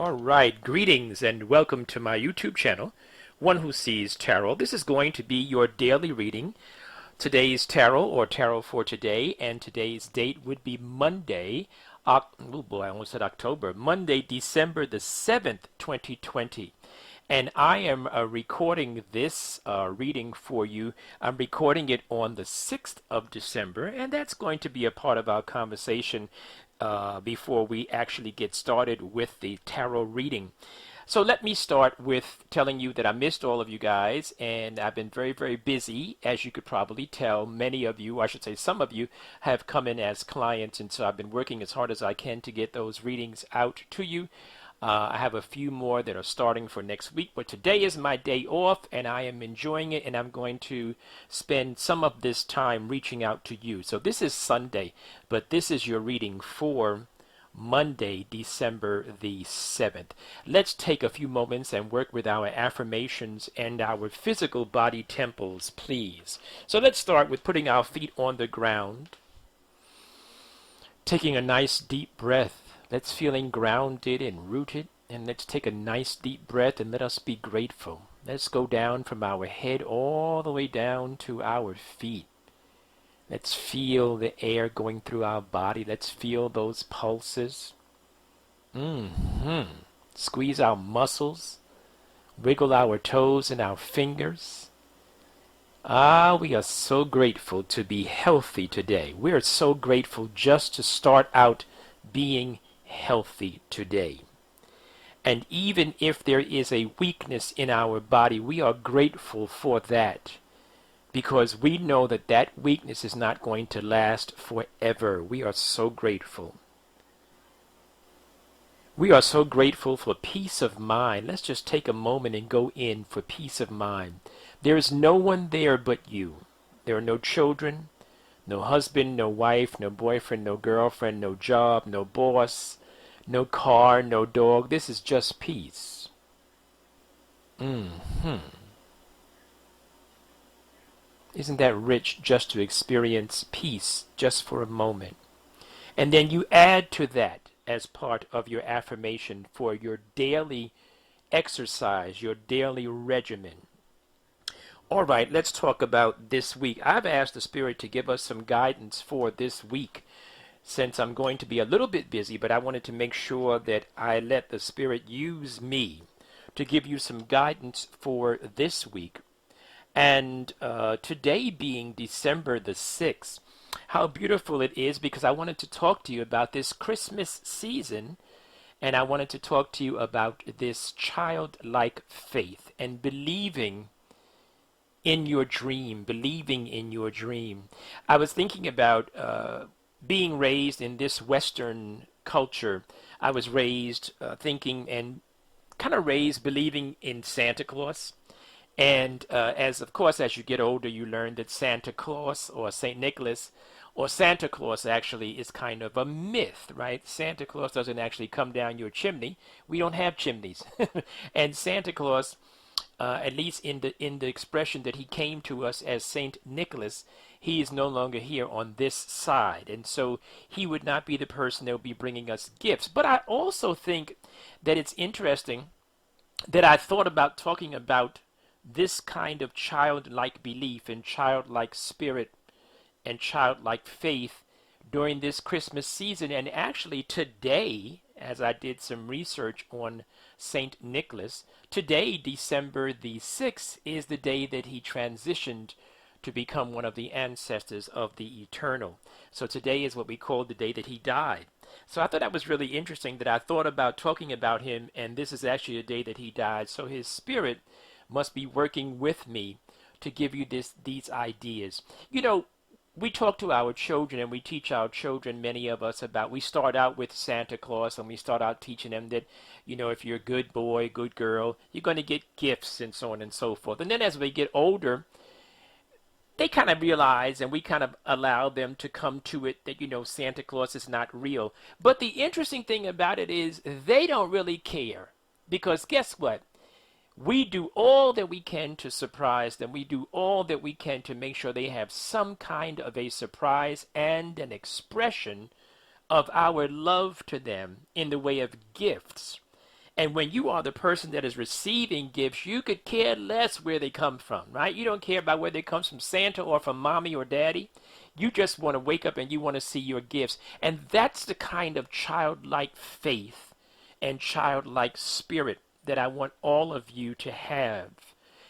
All right, greetings and welcome to my YouTube channel, One Who Sees Tarot. This is going to be your daily reading. Today's tarot or tarot for today, and today's date would be Monday, oh boy, I almost said October, Monday, December the 7th, 2020. And I am recording this reading for you. I'm recording it on the 6th of December, and that's going to be a part of our conversation before we actually get started with the tarot reading. So let me start with telling you that I missed all of you guys, and I've been very, very busy. As you could probably tell, many of you, I should say some of you, have come in as clients, and so I've been working as hard as I can to get those readings out to you. I have a few more that are starting for next week, but today is my day off, and I am enjoying it, and I'm going to spend some of this time reaching out to you. So this is Sunday, but this is your reading for Monday, December the 7th. Let's take a few moments and work with our affirmations and our physical body temples, please. So let's start with putting our feet on the ground, taking a nice deep breath. Let's feeling grounded and rooted, and let's take a nice deep breath and let us be grateful. Let's go down from our head all the way down to our feet. Let's feel the air going through our body. Let's feel those pulses. Squeeze our muscles. Wiggle our toes and our fingers. We are so grateful to be healthy today. We are so grateful just to start out being healthy today. And even if there is a weakness in our body, we are grateful for that, because we know that that weakness is not going to last forever. We are so grateful. We are so grateful for peace of mind. Let's just take a moment and go in for peace of mind. There is no one there but you. There are no children, no husband, no wife, no boyfriend, no girlfriend, no job, no boss, no car, no dog. This is just peace. Isn't that rich just to experience peace just for a moment? And then you add to that as part of your affirmation for your daily exercise, your daily regimen. All right, let's talk about this week. I've asked the Spirit to give us some guidance for this week, since I'm going to be a little bit busy, but I wanted to make sure that I let the Spirit use me to give you some guidance for this week. And today being December the 6th, how beautiful it is, because I wanted to talk to you about this Christmas season, and I wanted to talk to you about this childlike faith and believing in your dream, believing in your dream. I was thinking about being raised in this Western culture. I was raised thinking and kind of raised believing in Santa Claus. And of course, as you get older, you learn that Santa Claus or St. Nicholas or Santa Claus actually is kind of a myth, right? Santa Claus doesn't actually come down your chimney. We don't have chimneys. And Santa Claus, at least in the expression that he came to us as Saint Nicholas, he is no longer here on this side, and so he would not be the person that would be bringing us gifts. But I also think that it's interesting that I thought about talking about this kind of childlike belief and childlike spirit and childlike faith during this Christmas season. And actually today, as I did some research on Saint Nicholas, today, December the 6th, is the day that he transitioned to become one of the ancestors of the eternal. So today is what we call the day that he died. So I thought that was really interesting that I thought about talking about him, and this is actually the day that he died. So his spirit must be working with me to give you these ideas. You know, we talk to our children and we teach our children, many of us, about, we start out with Santa Claus and we start out teaching them that, you know, if you're a good boy, good girl, you're going to get gifts and so on and so forth. And then as we get older, they kind of realize, and we kind of allow them to come to it, that, you know, Santa Claus is not real. But the interesting thing about it is they don't really care, because guess what? We do all that we can to surprise them. We do all that we can to make sure they have some kind of a surprise and an expression of our love to them in the way of gifts. And when you are the person that is receiving gifts, you could care less where they come from, right? You don't care about whether they come from Santa or from mommy or daddy. You just want to wake up and you want to see your gifts. And that's the kind of childlike faith and childlike spirit that I want all of you to have.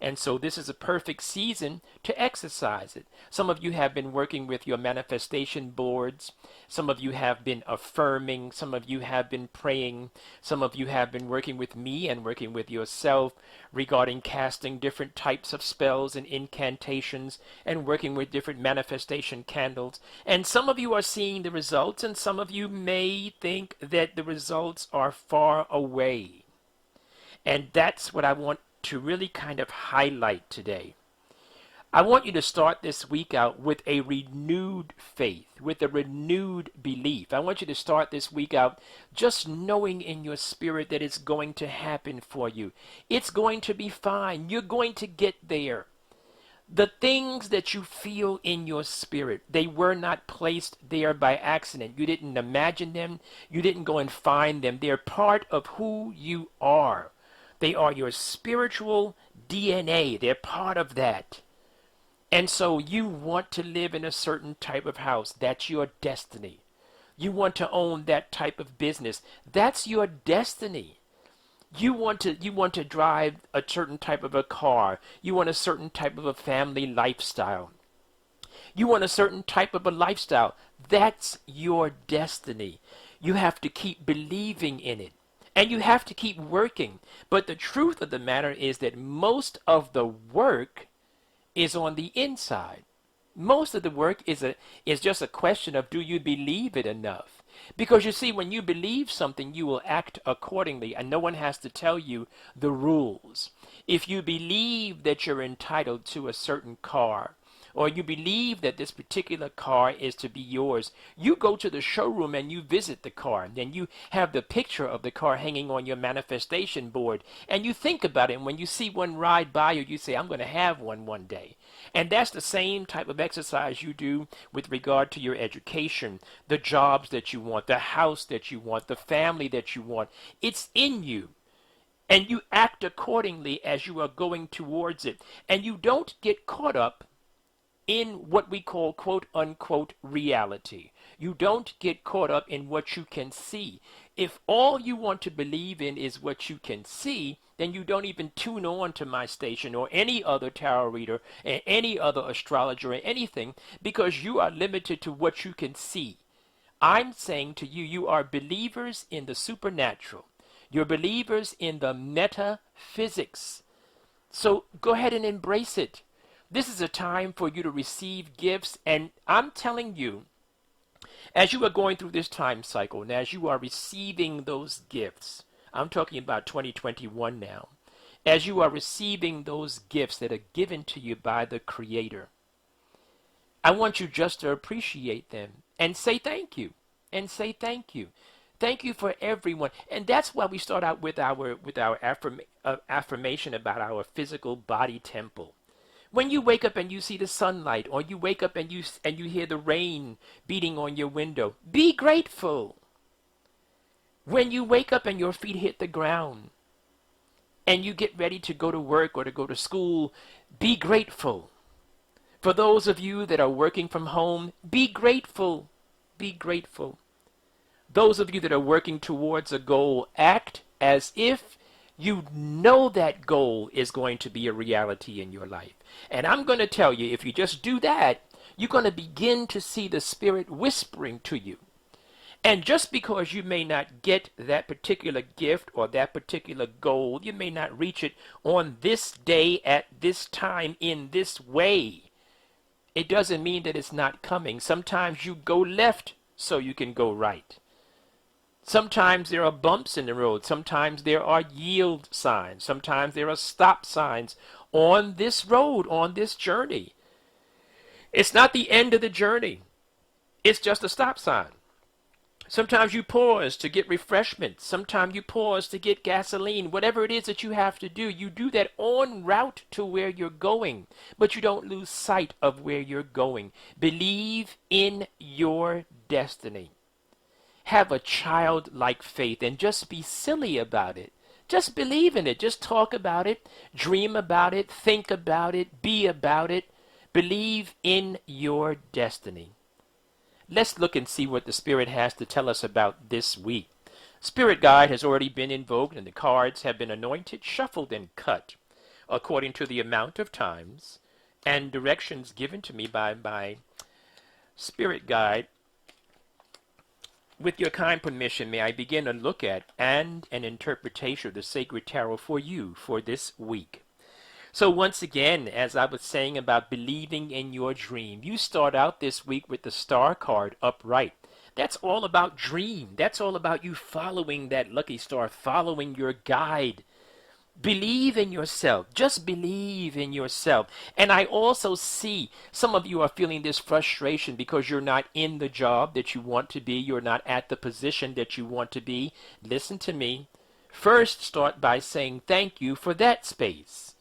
And so this is a perfect season to exercise it. Some of you have been working with your manifestation boards. Some of you have been affirming. Some of you have been praying. Some of you have been working with me and working with yourself regarding casting different types of spells and incantations and working with different manifestation candles. And some of you are seeing the results, and some of you may think that the results are far away. And that's what I want to really kind of highlight today. I want you to start this week out with a renewed faith, with a renewed belief. I want you to start this week out just knowing in your spirit that it's going to happen for you. It's going to be fine. You're going to get there. The things that you feel in your spirit, they were not placed there by accident. You didn't imagine them. You didn't go and find them. They're part of who you are. They are your spiritual DNA. They're part of that. And so you want to live in a certain type of house. That's your destiny. You want to own that type of business. That's your destiny. You want to drive a certain type of a car. You want a certain type of a family lifestyle. You want a certain type of a lifestyle. That's your destiny. You have to keep believing in it. And you have to keep working. But the truth of the matter is that most of the work is on the inside. Most of the work is just a question of, do you believe it enough? Because you see, when you believe something, you will act accordingly, and no one has to tell you the rules. If you believe that you're entitled to a certain car, or you believe that this particular car is to be yours, you go to the showroom and you visit the car. And then you have the picture of the car hanging on your manifestation board. And you think about it. And when you see one ride by you, you say, I'm going to have one day. And that's the same type of exercise you do with regard to your education, the jobs that you want, the house that you want, the family that you want. It's in you. And you act accordingly as you are going towards it. And you don't get caught up in what we call quote unquote reality. You don't get caught up in what you can see. If all you want to believe in is what you can see, then you don't even tune on to my station or any other tarot reader and any other astrologer or anything, because you are limited to what you can see. I'm saying to you, you are believers in the supernatural. You're believers in the metaphysics. So go ahead and embrace it. This is a time for you to receive gifts, and I'm telling you, as you are going through this time cycle, and as you are receiving those gifts, I'm talking about 2021 now, as you are receiving those gifts that are given to you by the Creator, I want you just to appreciate them and say thank you, and say thank you. Thank you for everyone. And that's why we start out with our affirmation about our physical body temple. When you wake up and you see the sunlight, or you wake up and you hear the rain beating on your window, be grateful. When you wake up and your feet hit the ground and you get ready to go to work or to go to school, be grateful. For those of you that are working from home, be grateful. Be grateful. Those of you that are working towards a goal, act as if you know that goal is going to be a reality in your life. And I'm going to tell you, if you just do that, you're going to begin to see the Spirit whispering to you. And just because you may not get that particular gift or that particular goal, you may not reach it on this day at this time in this way, it doesn't mean that it's not coming. Sometimes you go left so you can go right. Sometimes there are bumps in the road. Sometimes there are yield signs. Sometimes there are stop signs on this road, on this journey. It's not the end of the journey. It's just a stop sign. Sometimes you pause to get refreshment. Sometimes you pause to get gasoline. Whatever it is that you have to do, you do that en route to where you're going. But you don't lose sight of where you're going. Believe in your destiny. Have a childlike faith and just be silly about it. Just believe in it. Just talk about it, dream about it, think about it, be about it. Believe in your destiny. Let's look and see what the Spirit has to tell us about this week. Spirit guide has already been invoked, and the cards have been anointed, shuffled, and cut according to the amount of times and directions given to me by my Spirit guide. With your kind permission, may I begin to look at and an interpretation of the Sacred Tarot for you for this week. So once again, as I was saying about believing in your dream, you start out this week with the Star card upright. That's all about dream. That's all about you following that lucky star, following your guide. Believe in yourself. Just believe in yourself. And I also see some of you are feeling this frustration because you're not in the job that you want to be. You're not at the position that you want to be. Listen to me. First, start by saying thank you for that space.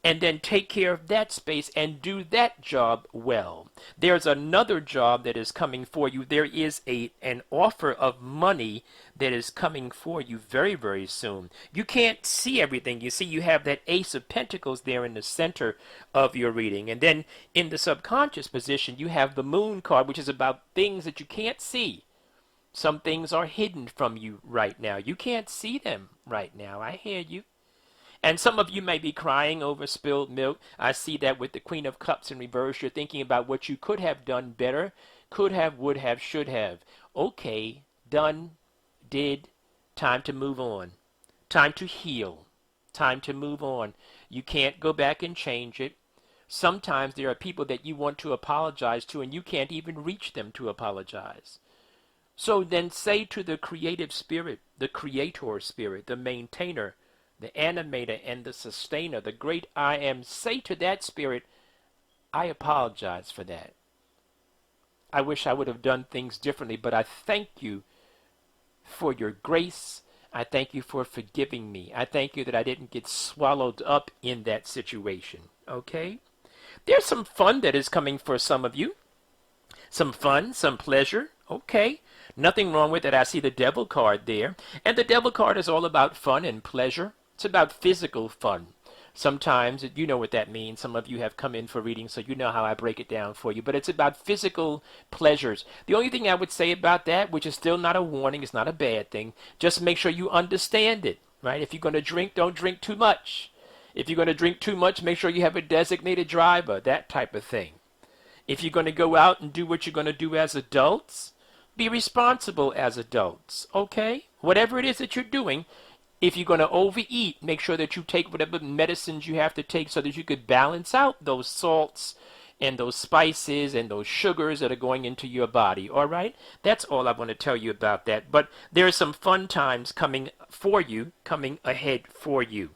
And then take care of that space and do that job well. There's another job that is coming for you. There is an offer of money that is coming for you very, very soon. You can't see everything. You see, you have that Ace of Pentacles there in the center of your reading. And then in the subconscious position, you have the Moon card, which is about things that you can't see. Some things are hidden from you right now. You can't see them right now. I hear you. And some of you may be crying over spilled milk. I see that with the Queen of Cups in reverse. You're thinking about what you could have done better. Could have, would have, should have. Okay, done, did. Time to move on. Time to heal. Time to move on. You can't go back and change it. Sometimes there are people that you want to apologize to and you can't even reach them to apologize. So then say to the creative spirit, the creator spirit, the maintainer, the animator and the sustainer, the great I am, say to that spirit, I apologize for that. I wish I would have done things differently, but I thank you for your grace. I thank you for forgiving me. I thank you that I didn't get swallowed up in that situation. Okay? There's some fun that is coming for some of you. Some fun, some pleasure. Okay. Nothing wrong with it. I see the Devil card there. And the Devil card is all about fun and pleasure. It's about physical fun. Sometimes, you know what that means. Some of you have come in for reading, so you know how I break it down for you. But it's about physical pleasures. The only thing I would say about that, which is still not a warning, it's not a bad thing, just make sure you understand it, right? If you're going to drink, don't drink too much. If you're going to drink too much, make sure you have a designated driver, that type of thing. If you're going to go out and do what you're going to do as adults, be responsible as adults, okay? Whatever it is that you're doing, if you're going to overeat, make sure that you take whatever medicines you have to take so that you could balance out those salts and those spices and those sugars that are going into your body, all right? That's all I want to tell you about that. But there are some fun times coming for you, coming ahead for you.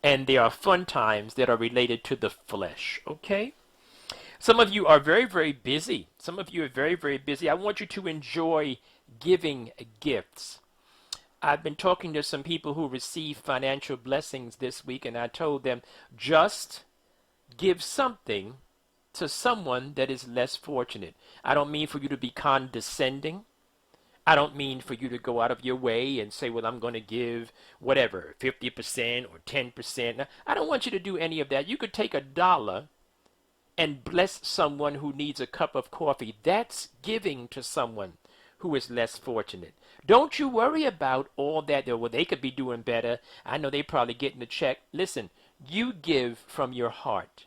And there are fun times that are related to the flesh, okay? Some of you are very, very busy. Some of you are very, very busy. I want you to enjoy giving gifts. I've been talking to some people who received financial blessings this week, and I told them, just give something to someone that is less fortunate. I don't mean for you to be condescending. I don't mean for you to go out of your way and say, well, I'm going to give whatever, 50% or 10%. I don't want you to do any of that. You could take $1 and bless someone who needs a cup of coffee. That's giving to someone who is less fortunate. Don't you worry about all that. Well, they could be doing better. I know they probably getting a check. Listen, you give from your heart.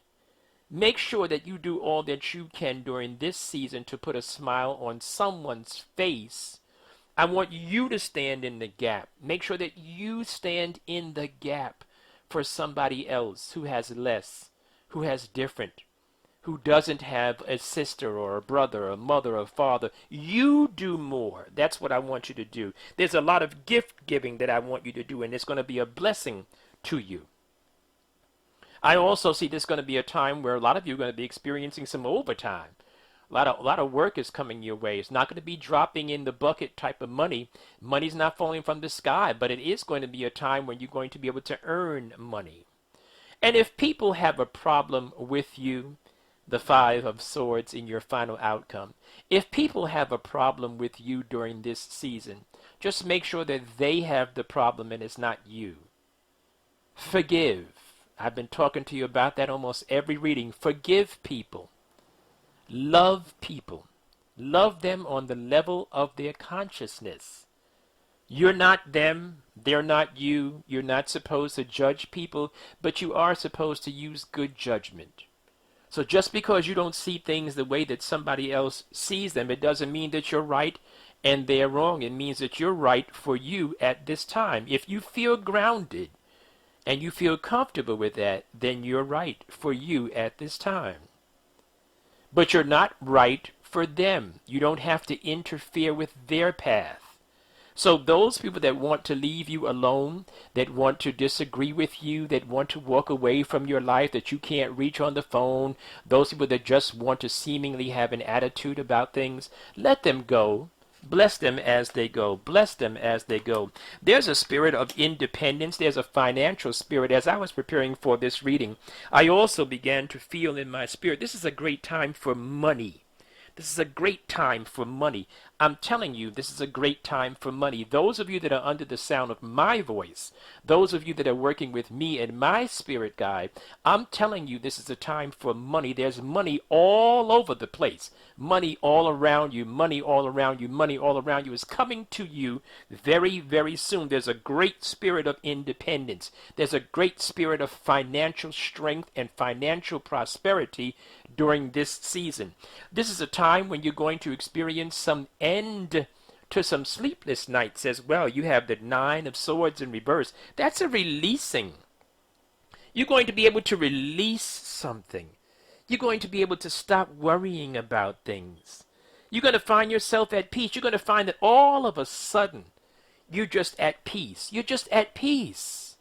Make sure that you do all that you can during this season to put a smile on someone's face. I want you to stand in the gap. Make sure that you stand in the gap for somebody else who has less, who has different, who doesn't have a sister or a brother, a mother, or a father. You do more. That's what I want you to do. There's a lot of gift giving that I want you to do, and it's going to be a blessing to you. I also see this going to be a time where a lot of you are going to be experiencing some overtime. A lot of work is coming your way. It's not going to be dropping in the bucket type of money. Money's not falling from the sky, but it is going to be a time when you're going to be able to earn money. And if people have a problem with you, the Five of Swords in your final outcome, if people have a problem with you during this season, Just make sure that they have the problem and it's not you. Forgive. I've been talking to you about that almost every reading. Forgive people. Love people. Love them on the level of their consciousness. You're not them. They're not you. You're not supposed to judge people, but you are supposed to use good judgment. So just because you don't see things the way that somebody else sees them, it doesn't mean that you're right and they're wrong. It means that you're right for you at this time. If you feel grounded and you feel comfortable with that, then you're right for you at this time. But you're not right for them. You don't have to interfere with their path. So those people that want to leave you alone, that want to disagree with you, that want to walk away from your life, that you can't reach on the phone, those people that just want to seemingly have an attitude about things, let them go. Bless them as they go. Bless them as they go. There's a spirit of independence. There's a financial spirit. As I was preparing for this reading, I also began to feel in my spirit, this is a great time for money. This is a great time for money. I'm telling you, this is a great time for money. Those of you that are under the sound of my voice, those of you that are working with me and my spirit guide, I'm telling you, this is a time for money. There's money all over the place. Money all around you, money all around you, money all around you is coming to you very, very soon. There's a great spirit of independence. There's a great spirit of financial strength and financial prosperity during this season. This is a time when you're going to experience some end to some sleepless nights as well. You have the Nine of Swords in reverse. That's a releasing. You're going to be able to release something. You're going to be able to stop worrying about things. You're going to find yourself at peace. You're going to find that all of a sudden, you're just at peace. You're just at peace.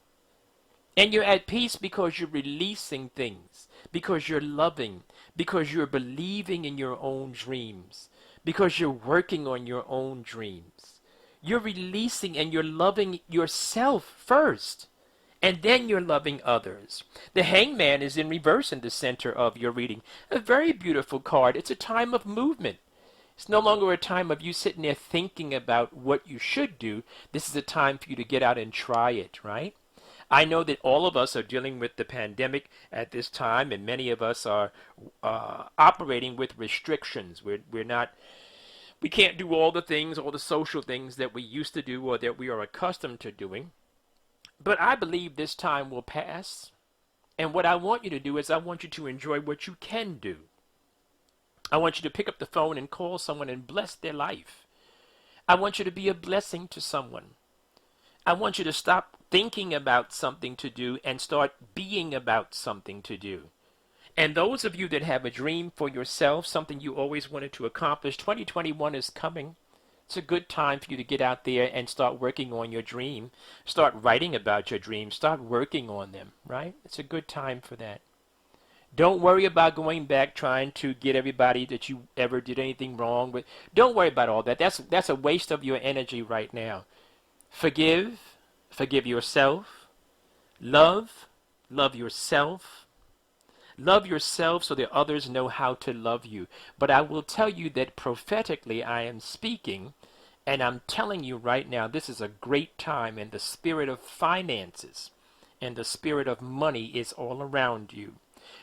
And you're at peace because you're releasing things, because you're loving, because you're believing in your own dreams, because you're working on your own dreams. You're releasing and you're loving yourself first, and then you're loving others. The Hangman is in reverse in the center of your reading. A very beautiful card. It's a time of movement. It's no longer a time of you sitting there thinking about what you should do. This is a time for you to get out and try it, right? I know that all of us are dealing with the pandemic at this time, and many of us are operating with restrictions. We can't do all the things, all the social things that we used to do or that we are accustomed to doing. But I believe this time will pass. And what I want you to do is I want you to enjoy what you can do. I want you to pick up the phone and call someone and bless their life. I want you to be a blessing to someone. I want you to stop thinking about something to do and start being about something to do. And those of you that have a dream for yourself, something you always wanted to accomplish, 2021 is coming. It's a good time for you to get out there and start working on your dream. Start writing about your dreams. Start working on them, right? It's a good time for that. Don't worry about going back trying to get everybody that you ever did anything wrong with. Don't worry about all that. That's a waste of your energy right now. Forgive yourself. Love yourself. Love yourself so that others know how to love you. But I will tell you that prophetically I am speaking, and I'm telling you right now, this is a great time, and the spirit of finances and the spirit of money is all around you.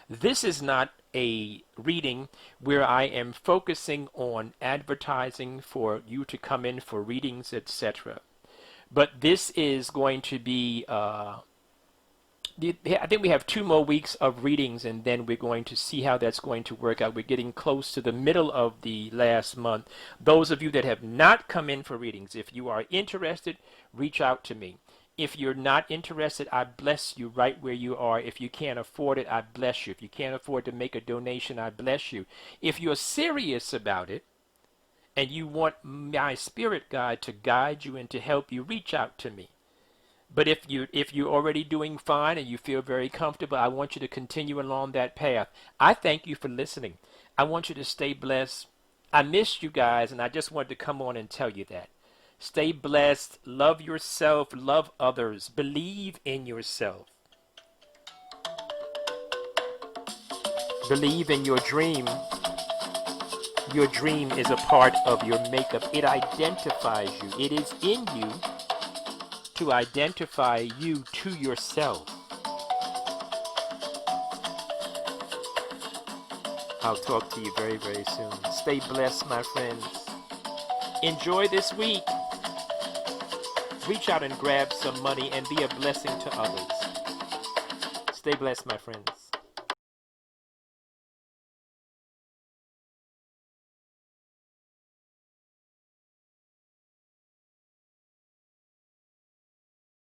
This is not a reading where I am focusing on advertising for you to come in for readings, etc. But this is going to be, I think we have 2 more weeks of readings, and then we're going to see how that's going to work out. We're getting close to the middle of the last month. Those of you that have not come in for readings, if you are interested, reach out to me. If you're not interested, I bless you right where you are. If you can't afford it, I bless you. If you can't afford to make a donation, I bless you. If you're serious about it, and you want my spirit guide to guide you and to help you, reach out to me. But if you're already doing fine and you feel very comfortable, I want you to continue along that path. I thank you for listening. I want you to stay blessed. I missed you guys, and I just wanted to come on and tell you that. Stay blessed. Love yourself. Love others. Believe in yourself. Believe in your dream. Your dream is a part of your makeup. It identifies you. It is in you to identify you to yourself. I'll talk to you very, very soon. Stay blessed, my friends. Enjoy this week. Reach out and grab some money and be a blessing to others. Stay blessed, my friends.